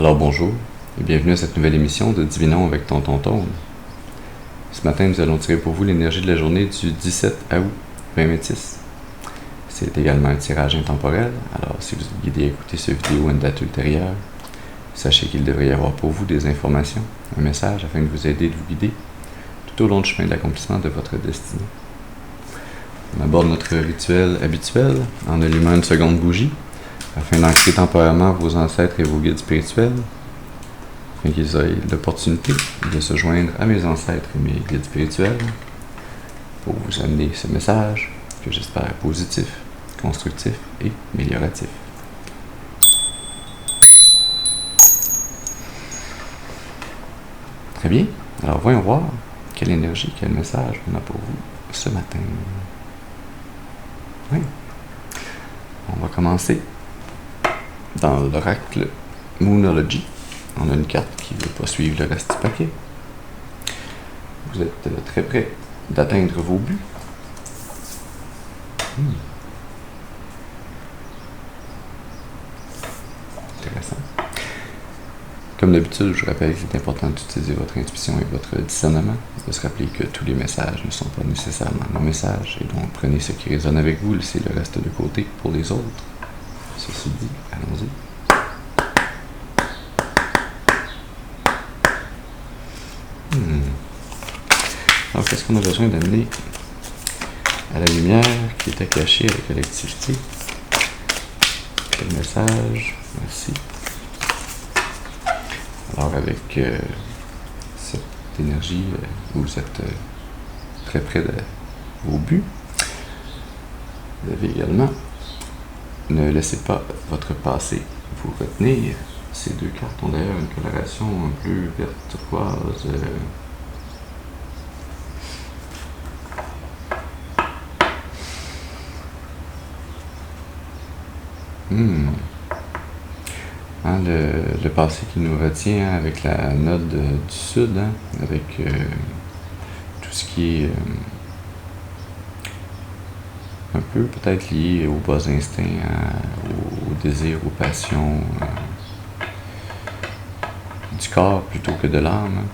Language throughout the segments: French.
Alors bonjour et bienvenue à cette nouvelle émission de Divinons avec Tonton Tone. Ce matin, nous allons tirer pour vous l'énergie de la journée du 17 août 2026. C'est également un tirage intemporel, alors si vous êtes guidé à écouter cette vidéo à une date ultérieure, sachez qu'il devrait y avoir pour vous des informations, un message afin de vous aider et de vous guider tout au long du chemin de l'accomplissement de votre destinée. On aborde notre rituel habituel en allumant une seconde bougie afin d'ancrer temporairement vos ancêtres et vos guides spirituels, afin qu'ils aient l'opportunité de se joindre à mes ancêtres et mes guides spirituels pour vous amener ce message que j'espère positif, constructif et amélioratif. Très bien, alors voyons voir quelle énergie, quel message on a pour vous ce matin. Oui, on va commencer dans l'oracle Moonology. On a une carte qui ne veut pas suivre le reste du paquet. Vous êtes très près d'atteindre vos buts. Intéressant. Comme d'habitude, je rappelle qu'il est important d'utiliser votre intuition et votre discernement, de se rappeler que tous les messages ne sont pas nécessairement nos messages, et donc prenez ce qui résonne avec vous, laissez le reste de côté pour les autres. Ceci dit, allons-y. Alors, qu'est-ce qu'on a besoin d'amener à la lumière qui était cachée à la collectivité? Quel message? Merci. Alors, avec cette énergie, vous êtes très près de vos buts. Vous avez également, ne laissez pas votre passé vous retenir. Ces deux cartes ont d'ailleurs une coloration un peu vert turquoise. Le passé qui nous retient avec la note du sud, avec tout ce qui est un peu peut-être lié aux bas instincts, aux désirs, aux passions du corps plutôt que de l'âme.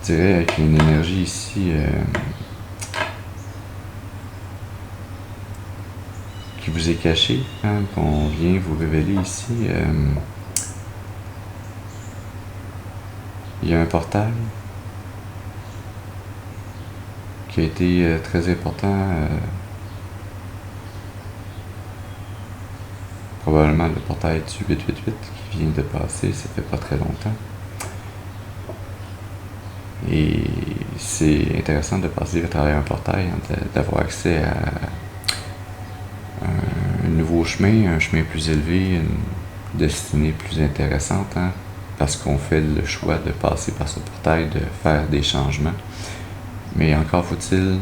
Je dirais qu'il y a une énergie ici qui vous est cachée, qu'on vient vous révéler ici. Il y a un portail qui a été très important, probablement le portail du 888 qui vient de passer, ça fait pas très longtemps. Et c'est intéressant de passer à travers un portail, d'avoir accès à un nouveau chemin, un chemin plus élevé, une destinée plus intéressante, parce qu'on fait le choix de passer par ce portail, de faire des changements. Mais encore faut-il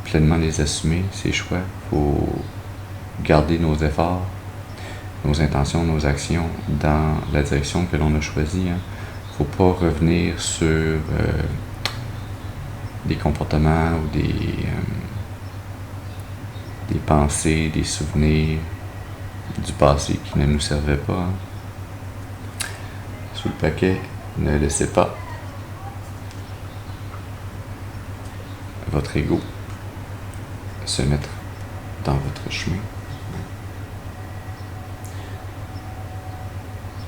pleinement les assumer, ces choix. Il faut garder nos efforts, nos intentions, nos actions dans la direction que l'on a choisie. Il ne faut pas revenir sur des comportements ou des pensées, des souvenirs du passé qui ne nous servaient pas. Sous le paquet, ne laissez pas votre ego se mettre dans votre chemin.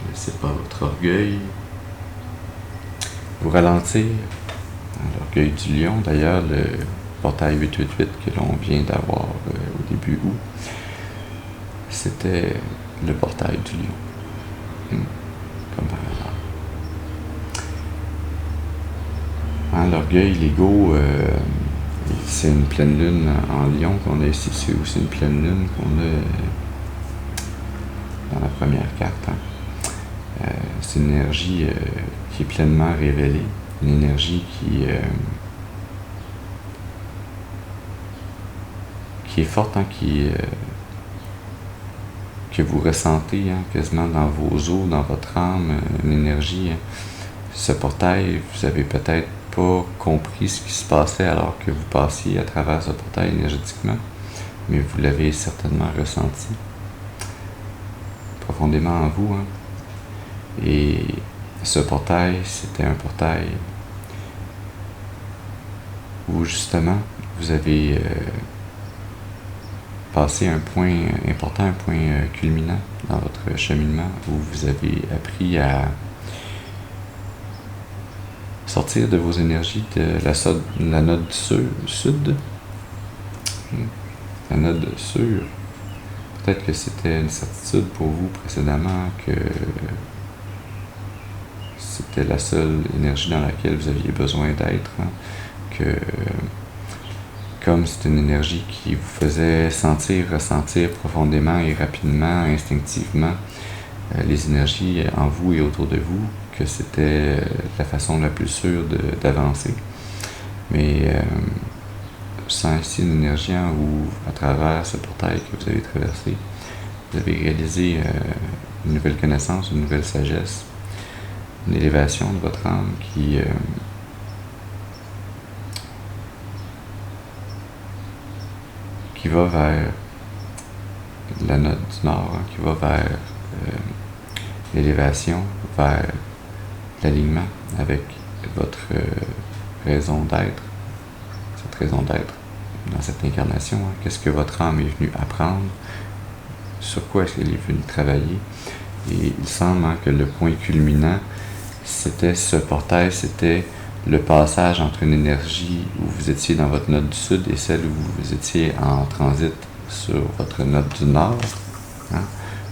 Ne laissez pas votre orgueil vous ralentir. L'orgueil du lion, d'ailleurs, le portail 888 que l'on vient d'avoir au début août, c'était le portail du lion. Comme par hasard. L'orgueil, l'ego, c'est une pleine lune en lion qu'on a ici. C'est aussi une pleine lune qu'on a dans la première carte. C'est une énergie qui est pleinement révélée. Une énergie qui est forte, que vous ressentez quasiment dans vos os, dans votre âme, une énergie. Ce portail, vous avez peut-être pas compris ce qui se passait alors que vous passiez à travers ce portail énergétiquement. mais vous l'avez certainement ressenti profondément en vous. Hein? Et ce portail, c'était un portail où justement vous avez passé un point important, un point culminant dans votre cheminement, où vous avez appris à sortir de vos énergies de la node sud, la node sur. Peut-être que c'était une certitude pour vous précédemment que c'était la seule énergie dans laquelle vous aviez besoin d'être, hein, que comme c'est une énergie qui vous faisait ressentir profondément et rapidement, instinctivement, les énergies en vous et autour de vous, que c'était la façon la plus sûre d'avancer. Mais je sens ici une énergie où, à travers ce portail que vous avez traversé, vous avez réalisé une nouvelle connaissance, une nouvelle sagesse, une élévation de votre âme qui va vers la node du Nord, hein, qui va vers l'élévation, vers l'alignement avec votre raison d'être, cette raison d'être dans cette incarnation. Hein, qu'est-ce que votre âme est venue apprendre, sur quoi est-ce qu'elle est venue travailler. Et il semble que le point culminant, c'était ce portail, c'était le passage entre une énergie où vous étiez dans votre node du sud et celle où vous étiez en transit sur votre node du nord, hein,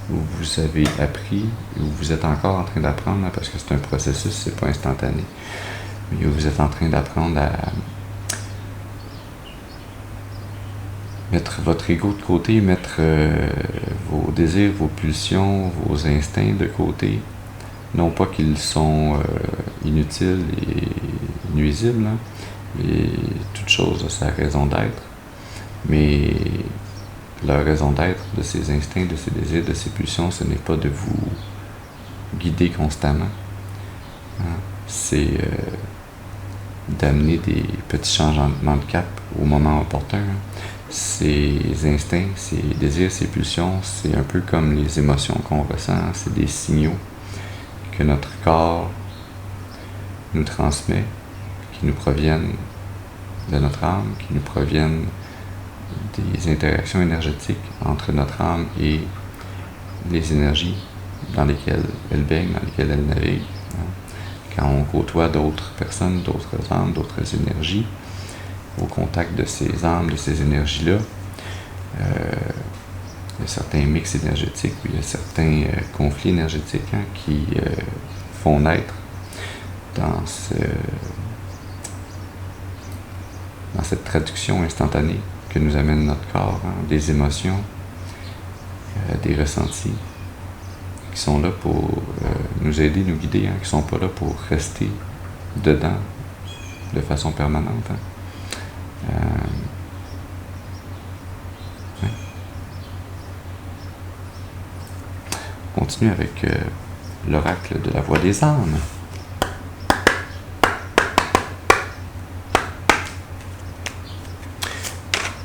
où vous avez appris, où vous êtes encore en train d'apprendre, hein, parce que c'est un processus, c'est pas instantané, mais où vous êtes en train d'apprendre à mettre votre ego de côté, mettre vos désirs, vos pulsions, vos instincts de côté. Non pas qu'ils sont inutiles et nuisibles, hein, et toute chose a sa raison d'être, mais la raison d'être de ces instincts, de ces désirs, de ces pulsions, ce n'est pas de vous guider constamment, hein, c'est d'amener des petits changements de cap au moment opportun. Hein. Ces instincts, ces désirs, ces pulsions, c'est un peu comme les émotions qu'on ressent, c'est des signaux que notre corps nous transmet, qui nous proviennent de notre âme, qui nous proviennent des interactions énergétiques entre notre âme et les énergies dans lesquelles elle baigne, dans lesquelles elle navigue. Quand on côtoie d'autres personnes, d'autres âmes, d'autres énergies, au contact de ces âmes, de ces énergies-là, il y a certains mix énergétiques, puis il y a certains conflits énergétiques, hein, qui font naître dans cette traduction instantanée que nous amène notre corps, hein, des émotions, des ressentis, qui sont là pour nous aider, nous guider, hein, qui ne sont pas là pour rester dedans de façon permanente. Hein. Ouais. On continue avec l'oracle de la voix des âmes.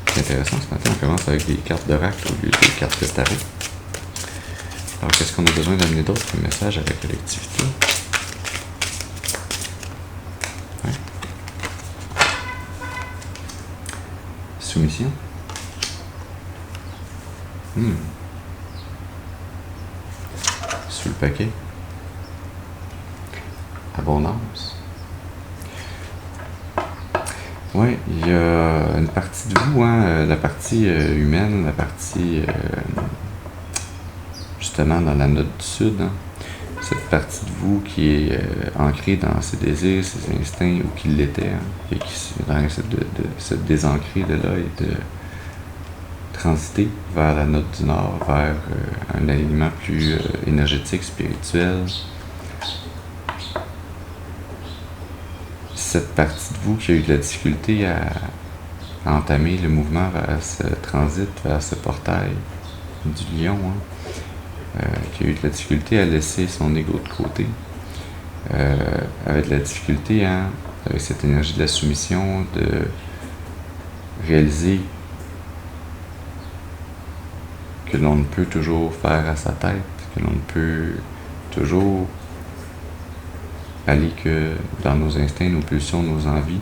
C'est intéressant, ce matin on commence avec des cartes d'oracle au lieu des cartes de tarot. Alors qu'est-ce qu'on a besoin d'amener d'autres messages à la collectivité? Ouais. Soumission. Sous le paquet. Abondance. Oui, il y a une partie de vous, hein, la partie humaine, la partie justement dans la note du sud, hein, cette partie de vous qui est ancrée dans ses désirs, ses instincts, ou qui l'était, hein, et qui de se désancrer de là et de transiter vers la note du nord, vers un alignement plus énergétique, spirituel. Cette partie de vous qui a eu de la difficulté à entamer le mouvement vers ce transit, vers ce portail du lion, hein, qui a eu de la difficulté à laisser son ego de côté, avec de la difficulté, hein, avec cette énergie de la soumission, de réaliser que l'on ne peut toujours faire à sa tête, que l'on ne peut toujours aller que dans nos instincts, nos pulsions, nos envies,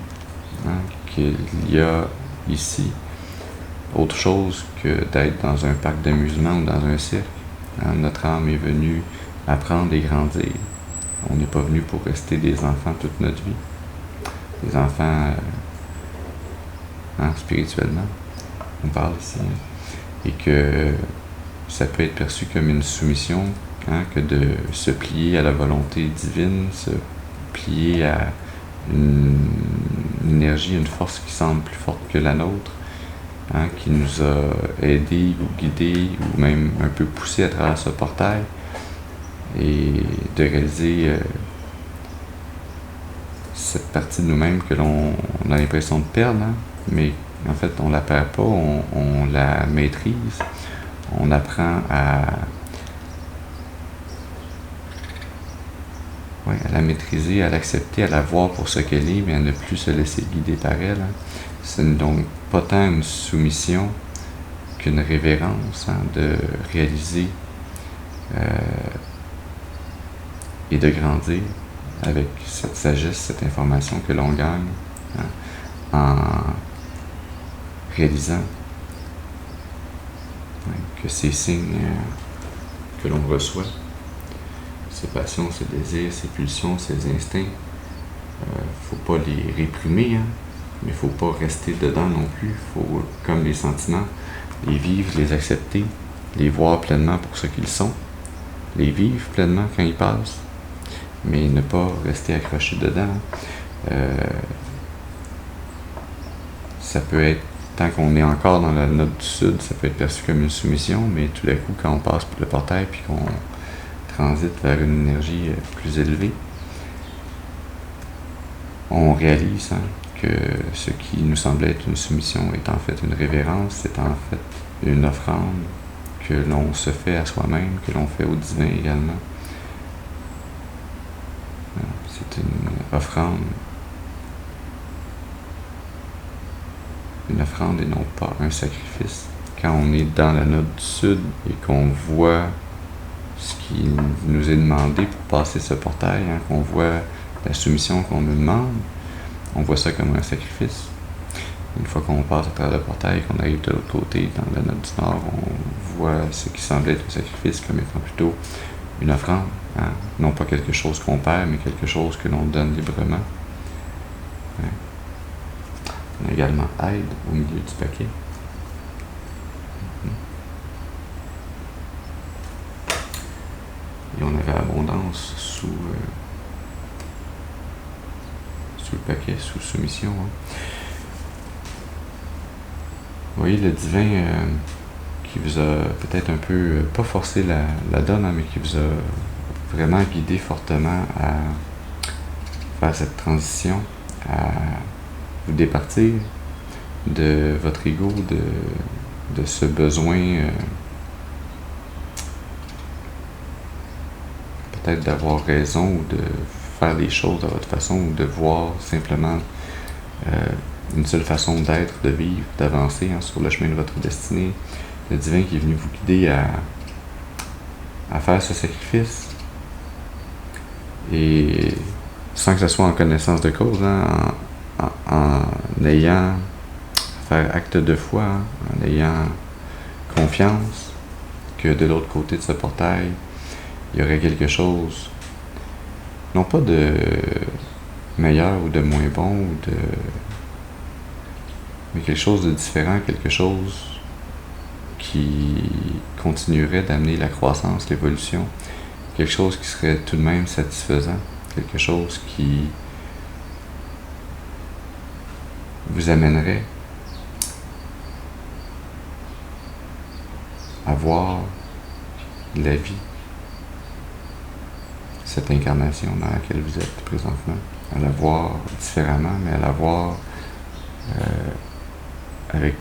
hein, qu'il y a ici autre chose que d'être dans un parc d'amusement ou dans un cirque. Hein. Notre âme est venue apprendre et grandir. On n'est pas venu pour rester des enfants toute notre vie. Des enfants spirituellement, on parle ici. Hein. Et que ça peut être perçu comme une soumission, hein, que de se plier à la volonté divine, se plier à une énergie, une force qui semble plus forte que la nôtre, hein, qui nous a aidés ou guidés ou même un peu poussés à travers ce portail, et de réaliser cette partie de nous-mêmes que l'on a l'impression de perdre, hein, mais en fait on la perd pas, on la maîtrise, on apprend à la maîtriser, à l'accepter, à la voir pour ce qu'elle est, mais à ne plus se laisser guider par elle. Hein. C'est donc pas tant une soumission qu'une révérence, hein, de réaliser et de grandir avec cette sagesse, cette information que l'on gagne, hein, en réalisant que ces signes que l'on reçoit, ces passions, ces désirs, ces pulsions, ces instincts, faut pas les réprimer, hein, mais faut pas rester dedans non plus. Faut, comme les sentiments, les vivre, les accepter, les voir pleinement pour ce qu'ils sont, les vivre pleinement quand ils passent, mais ne pas rester accroché dedans. Ça peut être, tant qu'on est encore dans la note du sud, ça peut être perçu comme une soumission, mais tout d'un coup, quand on passe pour le portail puis qu'on transite vers une énergie plus élevée, on réalise, hein, que ce qui nous semblait être une soumission est en fait une révérence, c'est en fait une offrande que l'on se fait à soi-même, que l'on fait au divin également. C'est une offrande et non pas un sacrifice. Quand on est dans la note du sud et qu'on voit ce qui nous est demandé pour passer ce portail, hein, qu'on voit la soumission qu'on nous demande, on voit ça comme un sacrifice. Une fois qu'on passe à travers le portail, qu'on arrive de l'autre côté, dans la note du nord, on voit ce qui semble être un sacrifice comme étant plutôt une offrande, hein? Non pas quelque chose qu'on perd, mais quelque chose que l'on donne librement. Hein? On a également aide au milieu du paquet. Et on avait abondance sous le paquet, sous soumission. Hein? Vous voyez, le divin qui vous a peut-être un peu, pas forcé la donne, hein, mais qui vous a vraiment guidé fortement à faire cette transition, à vous départir de votre ego, de ce besoin peut-être d'avoir raison ou de faire les choses à votre façon ou de voir simplement une seule façon d'être, de vivre, d'avancer, hein, sur le chemin de votre destinée. Le divin qui est venu vous guider à faire ce sacrifice, et sans que ce soit en connaissance de cause, hein, en ayant faire acte de foi, hein, en ayant confiance que de l'autre côté de ce portail, il y aurait quelque chose, non pas de meilleur ou de moins bon, mais quelque chose de différent, quelque chose qui continuerait d'amener la croissance, l'évolution, quelque chose qui serait tout de même satisfaisant, quelque chose qui vous amènerait à voir la vie, cette incarnation dans laquelle vous êtes présentement, à la voir différemment, mais à la voir avec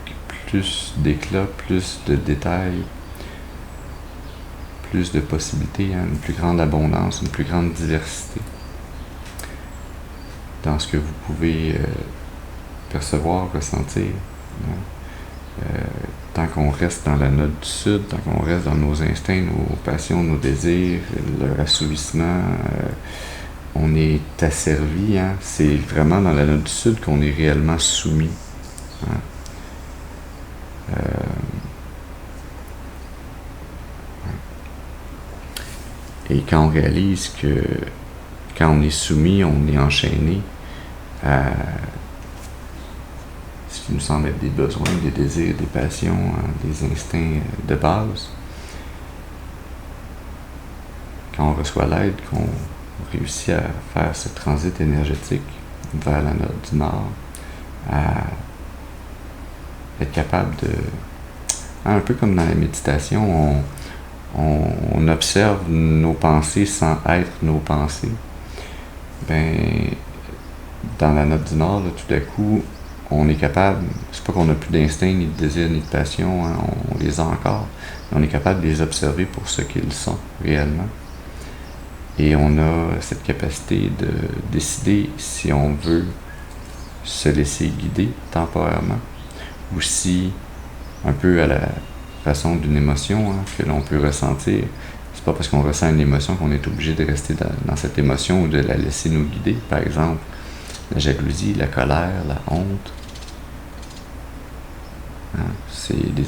plus d'éclat, plus de détails, plus de possibilités, hein, une plus grande abondance, une plus grande diversité dans ce que vous pouvez percevoir, ressentir. Hein. Tant qu'on reste dans la note du sud, tant qu'on reste dans nos instincts, nos passions, nos désirs, leur assouvissement, on est asservi. Hein? C'est vraiment dans la note du sud qu'on est réellement soumis. Hein? Et quand on réalise que quand on est soumis, on est enchaîné à ce qui nous semble être des besoins, des désirs, des passions, hein, des instincts de base, quand on reçoit l'aide, qu'on réussit à faire ce transit énergétique vers la note du Nord, à être capable de... Un peu comme dans la méditation, on observe nos pensées sans être nos pensées. Dans la note du Nord, là, tout à coup, on est capable, c'est pas qu'on n'a plus d'instinct, ni de désir, ni de passion, hein, on les a encore, mais on est capable de les observer pour ce qu'ils sont réellement. Et on a cette capacité de décider si on veut se laisser guider temporairement, ou si, un peu à la façon d'une émotion, hein, que l'on peut ressentir, c'est pas parce qu'on ressent une émotion qu'on est obligé de rester dans cette émotion ou de la laisser nous guider. Par exemple, la jalousie, la colère, la honte. Hein, c'est des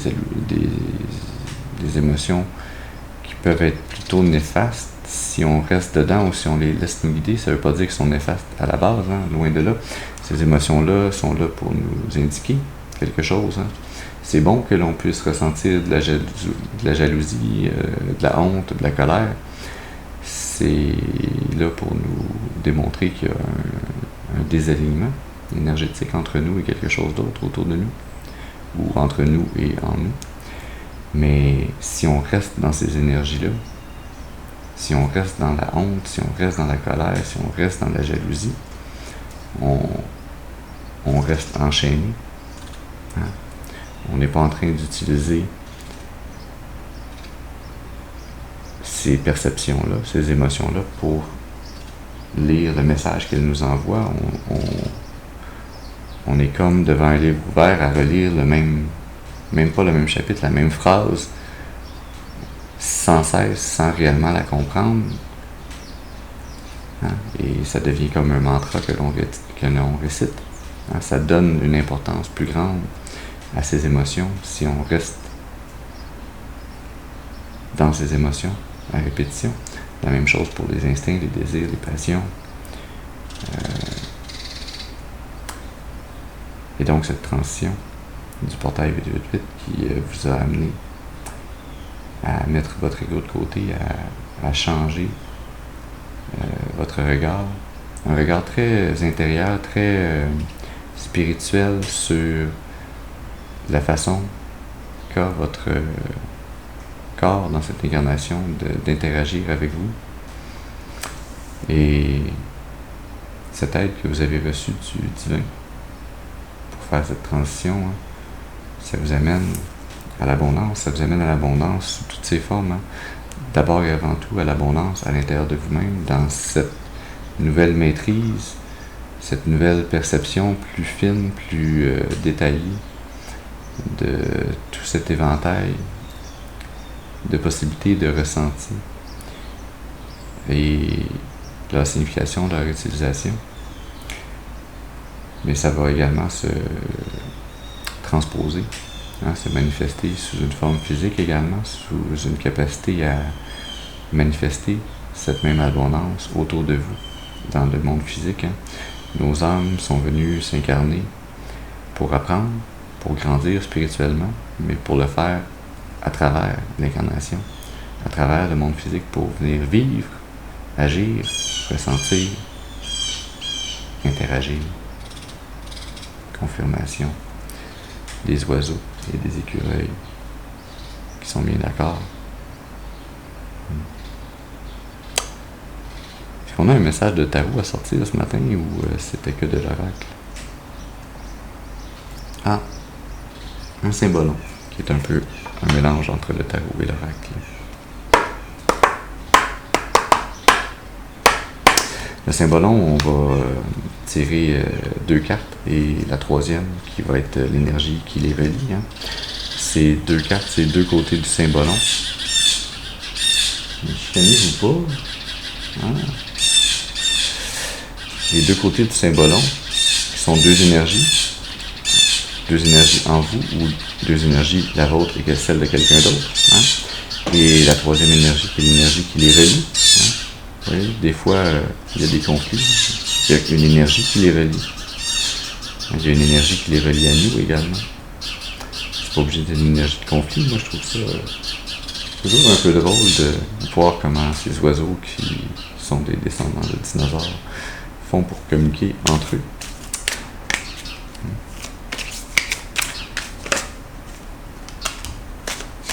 émotions qui peuvent être plutôt néfastes si on reste dedans ou si on les laisse nous guider. Ça veut pas dire qu'ils sont néfastes à la base, hein, loin de là. Ces émotions-là sont là pour nous indiquer quelque chose. Hein. C'est bon que l'on puisse ressentir de la jalousie, de la honte, de la colère. C'est là pour nous démontrer qu'il y a un désalignement énergétique entre nous et quelque chose d'autre autour de nous, ou entre nous et en nous. Mais si on reste dans ces énergies-là, si on reste dans la honte, si on reste dans la colère, si on reste dans la jalousie, on reste enchaîné. Hein? On n'est pas en train d'utiliser ces perceptions-là, ces émotions-là pour lire le message qu'elles nous envoient. On est comme devant un livre ouvert à relire même pas le même chapitre, la même phrase, sans cesse, sans réellement la comprendre. Hein? Et ça devient comme un mantra que l'on récite. Hein? Ça donne une importance plus grande à ces émotions si on reste dans ces émotions à répétition. La même chose pour les instincts, les désirs, les passions. Et donc cette transition du portail 888 qui vous a amené à mettre votre ego de côté, à changer votre regard, un regard très intérieur, très spirituel sur la façon qu'a votre corps dans cette incarnation d'interagir avec vous. Et cette aide que vous avez reçue du divin pour faire cette transition, hein, ça vous amène à l'abondance, ça vous amène à l'abondance sous toutes ses formes. Hein. D'abord et avant tout à l'abondance à l'intérieur de vous-même, dans cette nouvelle maîtrise, cette nouvelle perception plus fine, plus détaillée de tout cet éventail de possibilités de ressenti et leur signification, leur utilisation. Mais ça va également se transposer, hein, se manifester sous une forme physique également, sous une capacité à manifester cette même abondance autour de vous, dans le monde physique. Hein. Nos âmes sont venues s'incarner pour apprendre, pour grandir spirituellement, mais pour le faire à travers l'incarnation, à travers le monde physique, pour venir vivre, agir, ressentir, interagir. Confirmation des oiseaux et des écureuils qui sont bien d'accord. Est-ce qu'on a un message de tarot à sortir ce matin ou c'était que de l'oracle? Ah, un symbolon qui est un peu un mélange entre le tarot et l'oracle. Le symbolon, on va tirer 2 cartes et la troisième qui va être l'énergie qui les relie. Hein. Ces 2 cartes, c'est 2 côtés du symbolon. Ne chicanez-vous pas. Hein? Les 2 côtés du symbolon, qui sont 2 énergies. 2 énergies en vous ou 2 énergies, la vôtre et celle de quelqu'un d'autre. Hein? Et la troisième énergie qui est l'énergie qui les relie. Hein? Vous voyez, des fois, il y a des conflits. Il y a une énergie qui les relie. Il y a une énergie qui les relie à nous également. C'est pas obligé d'être une énergie de conflit. Moi, je trouve ça toujours un peu drôle de voir comment ces oiseaux qui sont des descendants de dinosaures font pour communiquer entre eux.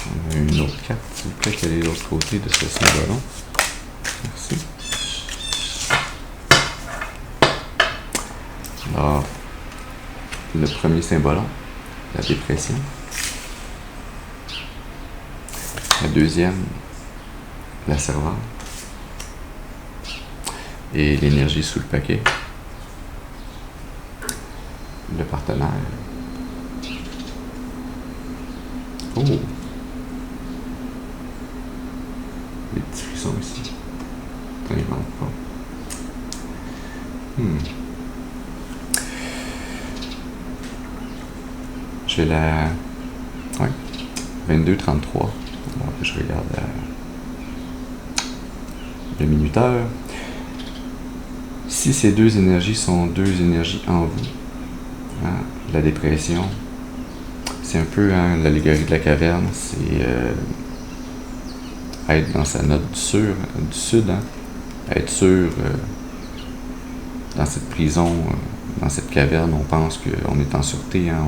On a une autre carte, s'il vous plaît, quel est l'autre côté de ce symbolon. Merci. Alors, le premier symbolon, la dépression. La deuxième, la servante. Et l'énergie sous le paquet. Le partenaire. Oh! Les petits frissons ici. Ça ne manque pas. Je vais la... Ouais. 22-33. Alors, je regarde le minuteur. Si ces 2 énergies sont 2 énergies en vous, hein, la dépression, c'est un peu l'allégorie de la caverne, c'est être dans sa note du sud, hein, être sûr dans cette prison, dans cette caverne, on pense qu'on est en sûreté, hein,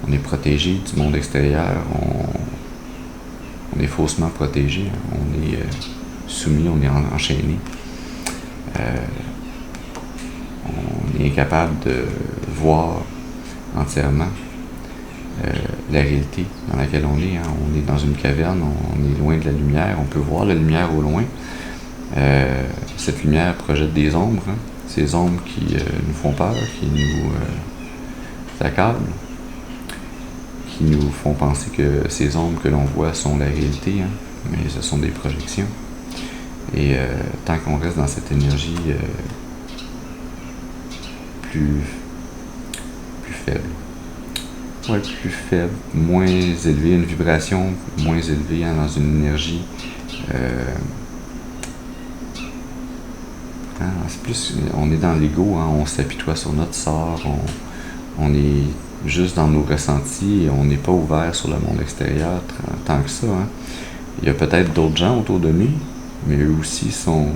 on est protégé du monde extérieur, on est faussement protégé, hein, on est soumis, on est enchaîné. On est incapable de voir entièrement la réalité dans laquelle on est. Hein. On est dans une caverne, on est loin de la lumière, on peut voir la lumière au loin. Cette lumière projette des ombres, hein. Ces ombres qui nous font peur, qui nous accablent, qui nous font penser que ces ombres que l'on voit sont la réalité, hein, mais ce sont des projections. Et tant qu'on reste dans cette énergie plus faible, plus faible, moins élevée, une vibration moins élevée, hein, dans une énergie, hein, c'est plus, on est dans l'ego, hein, on s'apitoie sur notre sort, on est juste dans nos ressentis et on n'est pas ouvert sur le monde extérieur tant que ça. Hein. Il y a peut-être d'autres gens autour de nous, mais eux aussi sont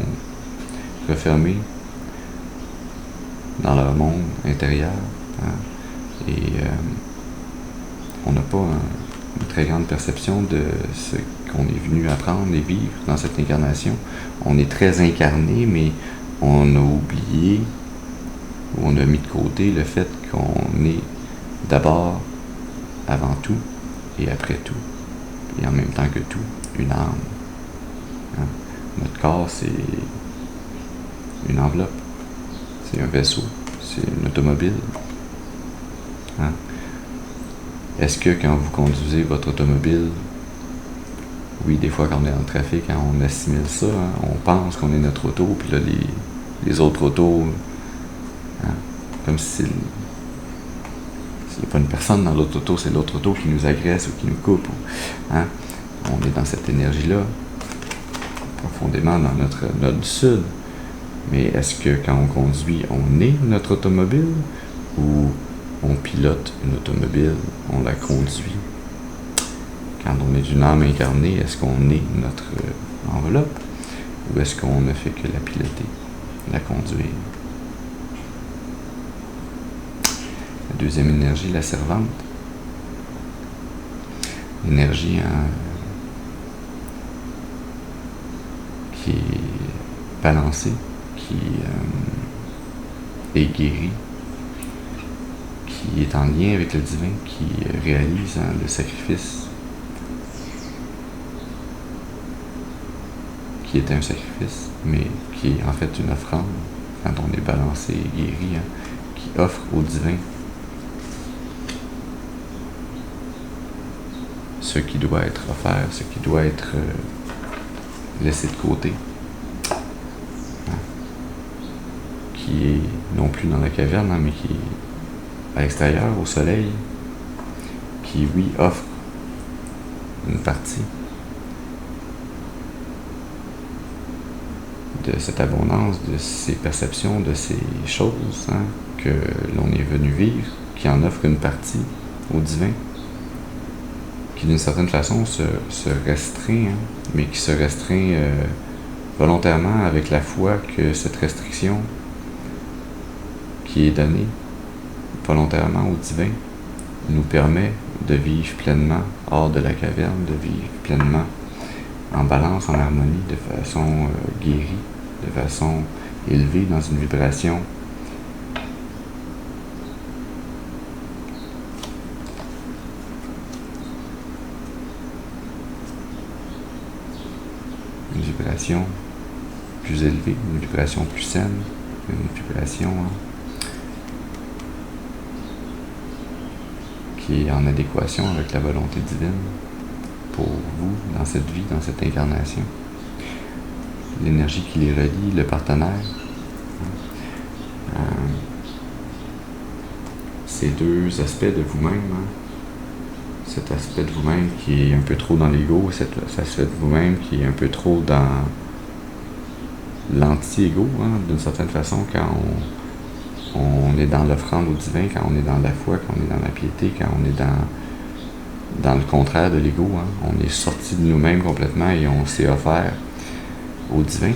refermés dans leur monde intérieur. Hein. Et on n'a pas une très grande perception de ce qu'on est venu apprendre et vivre dans cette incarnation. On est très incarné, mais on a oublié ou on a mis de côté le fait qu'on est d'abord, avant tout et après tout, et en même temps que tout, une âme. Hein? Notre corps, c'est une enveloppe, c'est un vaisseau, c'est une automobile. Hein? Est-ce que quand vous conduisez votre automobile, oui, des fois quand on est en trafic, hein, on assimile ça, hein, on pense qu'on est notre auto, puis là les autres autos, hein, comme si s'il n'y a pas une personne dans l'autre auto, c'est l'autre auto qui nous agresse ou qui nous coupe. Hein, on est dans cette énergie-là, profondément dans notre note du sud. Mais est-ce que quand on conduit, on est notre automobile ou on pilote une automobile, on la conduit? Quand on est une âme incarnée, est-ce qu'on est notre enveloppe ou est-ce qu'on ne fait que la piloter, la conduire? La deuxième énergie, la servante. L'énergie qui est balancée, qui est guérie, qui est en lien avec le divin, qui réalise, hein, le sacrifice, qui était un sacrifice, mais qui est en fait une offrande, quand on est balancé et guéri, qui offre au divin ce qui doit être offert, ce qui doit être laissé de côté, qui est non plus dans la caverne, mais qui est à l'extérieur, au soleil, qui, oui, offre une partie de cette abondance, de ces perceptions, de ces choses que l'on est venu vivre, qui en offre une partie au divin, qui d'une certaine façon se restreint, mais qui se restreint volontairement avec la foi que cette restriction qui est donnée volontairement au divin nous permet de vivre pleinement hors de la caverne, de vivre pleinement en balance, en harmonie, de façon guérie, de façon élevée dans une vibration plus élevée, une vibration plus saine, une vibration qui est en adéquation avec la volonté divine pour vous dans cette vie, dans cette incarnation. L'énergie qui les relie, le partenaire, ces deux aspects de vous-même, cet aspect de vous-même qui est un peu trop dans l'ego, cet aspect de vous-même qui est un peu trop dans l'anti-ego, d'une certaine façon, quand on est dans l'offrande au divin, quand on est dans la foi, quand on est dans la piété, quand on est dans le contraire de l'ego, on est sorti de nous-mêmes complètement et on s'est offert au divin.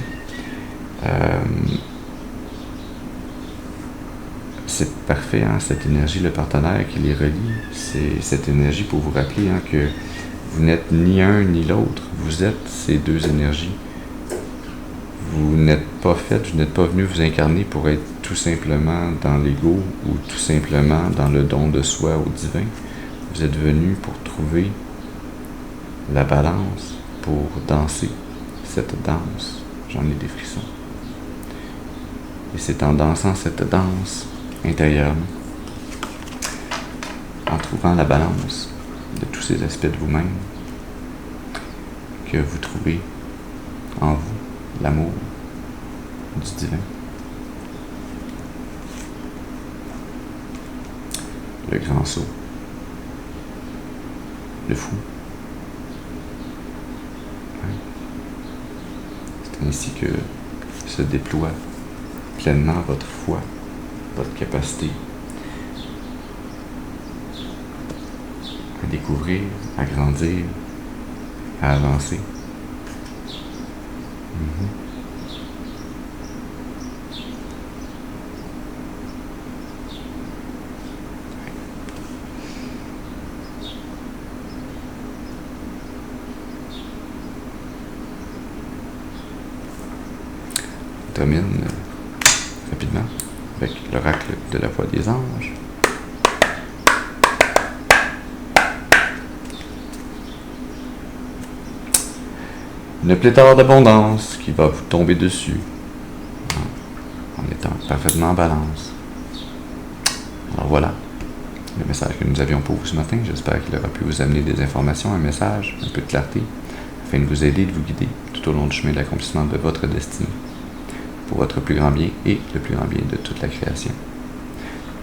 C'est parfait, cette énergie, le partenaire qui les relie, c'est cette énergie pour vous rappeler que vous n'êtes ni un ni l'autre, vous êtes ces deux énergies. Vous n'êtes pas fait, vous n'êtes pas venu vous incarner pour être tout simplement dans l'ego ou tout simplement dans le don de soi au divin. Vous êtes venu pour trouver la balance, pour danser cette danse. J'en ai des frissons. Et c'est en dansant cette danse intérieurement, en trouvant la balance de tous ces aspects de vous-même, que vous trouvez en vous l'amour du divin. Le grand saut. Le fou. C'est ainsi que se déploie pleinement votre foi, votre capacité à découvrir, à grandir, à avancer. On termine rapidement avec l'oracle de la voix des anges. Une pléthore d'abondance qui va vous tomber dessus en étant parfaitement en balance. Alors voilà le message que nous avions pour vous ce matin. J'espère qu'il aura pu vous amener des informations, un message, un peu de clarté, afin de vous aider, de vous guider tout au long du chemin de l'accomplissement de votre destinée, pour votre plus grand bien et le plus grand bien de toute la création.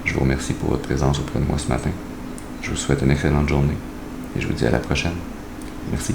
Je vous remercie pour votre présence auprès de moi ce matin. Je vous souhaite une excellente journée et je vous dis à la prochaine. Merci.